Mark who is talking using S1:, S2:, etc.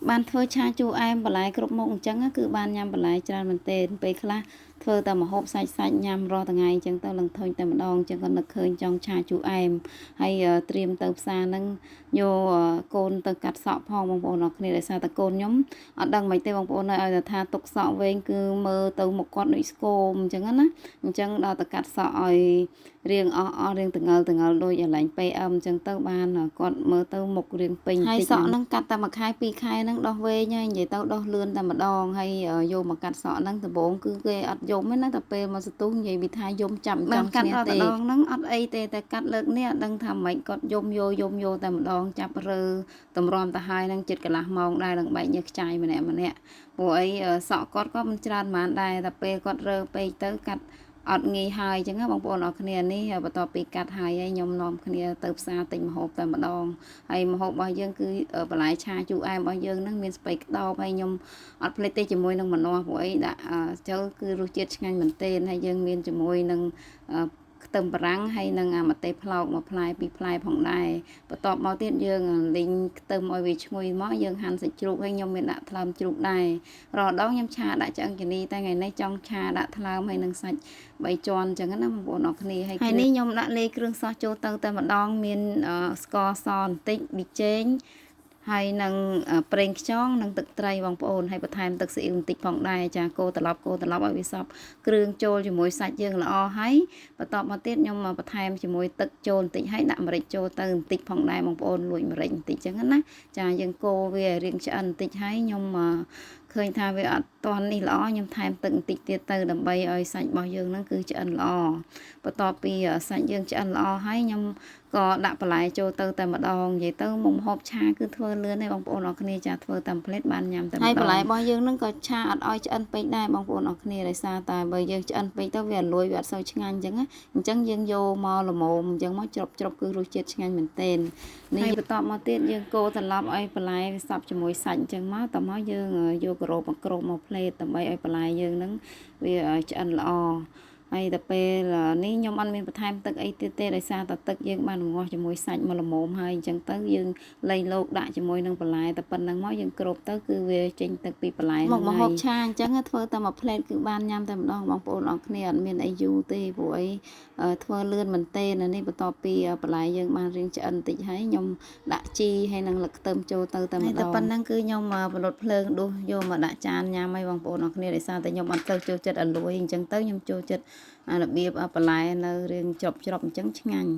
S1: បានធ្វើឆាជូរអែមបន្លែគ្រប់មុខអញ្ចឹងគឺបានញ៉ាំបន្លែច្រើនមែនទែនពេលខ្លះធ្វើតែម្ហូបសាច់ញ៉ាំរាល់ថ្ងៃអញ្ចឹងទៅឡើងធុញតែម្ដងអញ្ចឹងក៏នឹកឃើញចង់ឆាជូរអែមហើយត្រៀមទៅផ្សារហ្នឹងយកកូនទៅកាត់សក់ផងបងប្អូនអរគ្នាដោយសារតែកូនខ្ញុំអត់ដឹងមិនទេបងប្អូនឲ្យតែថាទុកសក់វែងគឺមើលទៅមុខគាត់ដូចស្គមអញ្ចឹងណាអញ្ចឹងដល់ទៅកាត់សក់ឲ្យរៀងអស់រៀងតងើដូចអាឡែង PM អញ្ចឹងទៅបានគាត់មើលទៅមុខរៀងពេញតិចហើយសក់ហ្នឹងកាត់តែមួយខែពីរខែហ្នឹងដោះវែងហើយនិយាយទៅដោះលឿនតែម្ដងហើយយកមកកាត់សក់ហ្នឹងដំបូងគឺគេអត់យំទេណាតែពេលមកសន្ទុះនិយាយពីថាយំចាំចង់គ្នាទេម្ដងហ្នឹងអត់អីទេតែកាត់លើកនេះអត់ដឹងថាម៉េចគាត់យំយកតែម្ដងចាប់រើតម្រាំទៅហើយហ្នឹងចិត្តកន្លះម៉ោងដែរនឹងបែកញើសខ្ចាយម្នាក់ព្រោះអីសក់គាត់ក៏មិនច្រើនប៉ុន្មានដែរតែពេលគាត់រើពេកទៅកាត់អត់ងាយហើយអញ្ចឹងណាបងប្អូនអរគ្នានេះបន្ទាប់ពីកាត់ហើយខ្ញុំនាំគ្នាទៅផ្សារទិញម្ហូបតែម្ដងហើយម្ហូបរបស់យើងគឺបន្លែឆាជូរអែមរបស់យើងហ្នឹងមានស្ពៃក្តោបហើយខ្ញុំអត់ភ្លេចទេជាមួយនឹងម្នាស់ព្រោះអីដាក់ចូលគឺរសជាតិឆ្ងាញ់មែនទែនហើយយើងមានជាមួយនឹងខ្ទឹមបារាំងហើយនឹងម្ទេសផ្លោកមួយផ្លែពីរផ្លែផងដែរបន្ទាប់មកទៀតយើងលីងខ្ទឹមឲ្យវាឈ្ងុយមកយើងហាន់សាច់ជ្រូកហើយខ្ញុំមានដាក់ថ្លើមជ្រូកដែររាល់ដងខ្ញុំឆាដាក់ឆ្អឹងជំនីតែថ្ងៃនេះចង់ឆាដាក់ថ្លើមហើយនឹងសាច់3ជាន់អញ្ចឹងណាបងប្អូនអរគ្នាហើយនេះខ្ញុំដាក់លាយគ្រឿងសោះចូលទៅតែម្ដងមានស្ករសបន្តិចប៊ីចេងហើយនឹងប្រេងខ្យងនិងទឹកត្រីបងប្អូនហើយបន្ថែមទឹកស៊ីអ៊ីវបន្តិចផងដែរចាកូរត្រឡប់ឲ្យវាសព្វគ្រឿងចូលជាមួយសាច់យើងល្អហើយបន្ទាប់មកទៀតខ្ញុំបន្ថែមជាមួយទឹកចូលបន្តិចហើយដាក់ម្រេចចូលទៅបន្តិចផងដែរបងប្អូនលួចម្រេចបន្តិចអញ្ចឹងណាចាយើងកូរវារៀងឆ្អិនបន្តិចហើយខ្ញុំឃើញថាវាអត់ទាន់នេះល្អខ្ញុំថែមទឹកបន្តិចទៀតទៅដើម្បីឲ្យសាច់របស់យើងហ្នឹងគឺឆ្អិនល្អបន្ទាប់ពីសាច់យើងឆ្អិនល្អហើយខ្ញុំក៏ដាក់បន្លែចូលទៅតែម្ដងនិយាយទៅមុខម្ហូបឆាគឺធ្វើលឿនទេបងប្អូនអរគ្នាចាធ្វើតាមផ្លេតបានញ៉ាំតែម្ដងហើយបន្លែរបស់យើងហ្នឹងក៏ឆាអត់ឲ្យឆ្អិនពេកដែរបងប្អូនអរគ្នាដោយសារតែបើយើងឆ្អិនពេកទៅវាលួយវាអត់សូវឆ្ងាញ់អញ្ចឹងណាអញ្ចឹងយើងយកមកល្មមអញ្ចឹងមកច្រប់គឺរសជាតិឆ្ងាញ់មែនទែននេះបន្ទាប់មកទៀតយើងកូរត្រឡប់ឲ្យបន្លែវាសព្វជាមួយសាច់អញ្ចឹងមកតមកយើងយកក្រអូបមកគ្របមកផ្លេតដើម្បីឲ្យបន្លែយើងហ្នឹងវាឆ្អិនល្អហើយដល់ពេលនេះខ្ញុំអត់មានបន្ថែមទឹកអីទៀតទេដោយសារតែទឹកយើងបានងាស់ជាមួយសាច់មកល្មមហើយអញ្ចឹងទៅយើងលៃលោកដាក់ជាមួយនឹងបន្លែតែប៉ុណ្្នឹងមកយើងគ្របទៅគឺវាចេញទឹកពីបន្លែហ្នឹងមកហូបឆាអញ្ចឹងធ្វើតែមួយផ្លេតគឺបានញ៉ាំតែម្ដងបងប្អូនអរគ្នាអត់មានអីយូរទេព្រោះអីធ្វើលឿនមែនទេនេះបន្ទាប់ពីបន្លែយើងបានរៀងឆ្អិនបន្តិចហើយខ្ញុំដាក់ជីហើយនឹងលឹកខ្ទឹមចូលទៅតែម្ដងតែប៉ុណ្្នឹងគឺខ្ញុំបលត់ភ្លើងដួសយកមកដាក់ចានញ៉ាំឲ្យបងប្អូនអរគ្នាដោយសារតែខ្ញុំអត់ទៅចូលចិត្តឲ្យលួយអញ្ចឹងទៅខ្ញុំចូលចិត្តរបៀបបន្លែនៅរៀងច្រប់អញ្ចឹងឆ្ងាញ់